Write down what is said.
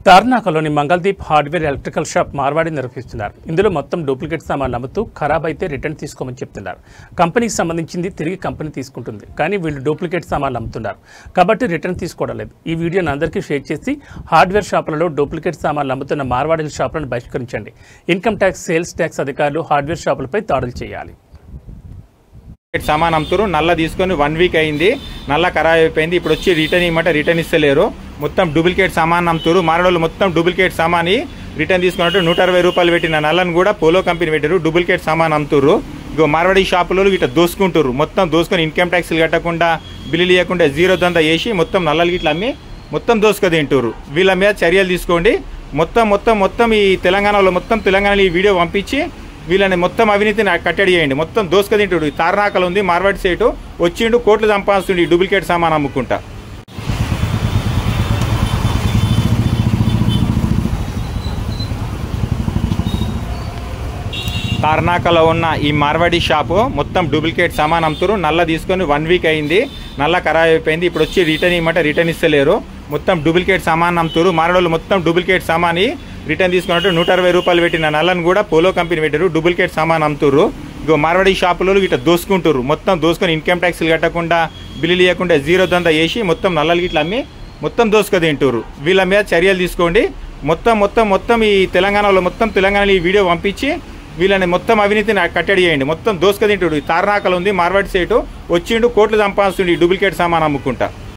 తార్నాకలోని Mangaldeep hardware electrical shop Marwadi నిర్వహిస్తున్నారు. ఇందులో మొత్తం డూప్లికేట్ సామాన్లు అమ్ముతూ ఖరాబ్ అయితే రిటర్న్ తీసుకోమని చెప్తున్నారు. కంపెనీకి సంబంధించింది తిరిగి కంపెనీ తీసుకుంటుంది, కానీ వీళ్ళు డూప్లికేట్ సామాన్లు అమ్ముతున్నారు కాబట్టి రిటర్న్ తీసుకోవడం లేదు. ఈ వీడియోని అందరికీ షేర్ చేసి హార్డ్వేర్ షాపులలో డూప్లికేట్ సామాన్లు అమ్ముతున్న మార్వాడీల షాపులను బహిష్కరించండి. ఇన్కమ్ ట్యాక్స్, సేల్స్ ట్యాక్స్ అధికారులు హార్డ్వేర్ షాపులపై దాడులు చేయాలి. సామాన్ అమ్ముతారు. నల్ల తీసుకొని 1 వీక్ అయింది, నల్ల ఖరాబ్ అయిపోయింది. ఇప్పుడు వచ్చి రిటర్న్ ఇవ్వమంటే రిటర్న్ ఇస్తలేరు. మొత్తం డూప్లికేట్ సామాన్ అమ్ముతారు. మారడోళ్ళు మొత్తం డూప్లికేట్ సామాన్ రిటర్న్ తీసుకున్నట్టు 160 రూపాయలు పెట్టిన నల్లని కూడా పోలో కంపెనీ పెట్టారు. డూప్లికేట్ సామాన్ అమ్ముతారు. ఇగో మార్వాడి షాపులో ఇట్లా దోసుకుంటారు. మొత్తం దోసుకొని ఇన్కమ్ ట్యాక్స్లు కట్టకుండా, బిల్లులు ఇవ్వకుండా, జీరో దందా వేసి మొత్తం నల్లలు ఇట్లా అమ్మి మొత్తం దోసుక తింటారు. వీళ్ళ మీద చర్యలు తీసుకోండి. మొత్తం ఈ తెలంగాణలో తెలంగాణలో ఈ వీడియో పంపించి వీళ్ళని మొత్తం అవినీతిని కట్టడి చేయండి. మొత్తం దోసుక తింటాడు. తార్నాకలు ఉంది, మార్వాడి సేటు వచ్చిండు, కోట్లు సంపాదిస్తుండి డూప్లికేట్ సామాన్ అమ్ముకుంటా. తార్నాకలో ఉన్న ఈ మార్వాడి షాపు మొత్తం డూప్లికేట్ సామాన్ అమ్ముతారు. నల్ల తీసుకొని 1 వీక్ అయింది, నల్ల ఖరాబ్ అయిపోయింది. ఇప్పుడు వచ్చి రిటర్న్ ఇవ్వమంటే రిటర్న్ ఇస్తలేరు. మొత్తం డూప్లికేట్ సామాన్ అమ్ముతారు. మారడోళ్ళు మొత్తం డూప్లికేట్ సామాన్ రిటర్న్ తీసుకున్నట్టు 160 రూపాయలు పెట్టిన నల్లని కూడా పోలో కంపెనీ పెట్టారు. డూప్లికేట్ సామాన్ అమ్ముతారు. ఇగో మార్వాడి షాపులో ఇట్లా దోసుకుంటారు. మొత్తం దోసుకొని ఇన్కమ్ ట్యాక్స్లు కట్టకుండా, బిల్లులు ఇవ్వకుండా, జీరో దందా వేసి మొత్తం నల్లలు ఇట్లా అమ్మి మొత్తం దోసుక తింటారు. వీళ్ళ మీద చర్యలు తీసుకోండి. మొత్తం ఈ తెలంగాణలో తెలంగాణలో ఈ వీడియో పంపించి వీళ్ళని మొత్తం అవినీతిని కట్టడి చేయండి. మొత్తం దోసుక తింటాడు. తార్నాకలు ఉంది, మార్వాడి సేటు వచ్చిండు, కోట్లు సంపాదిస్తుండి డూప్లికేట్ సామాన్ అమ్ముకుంటా.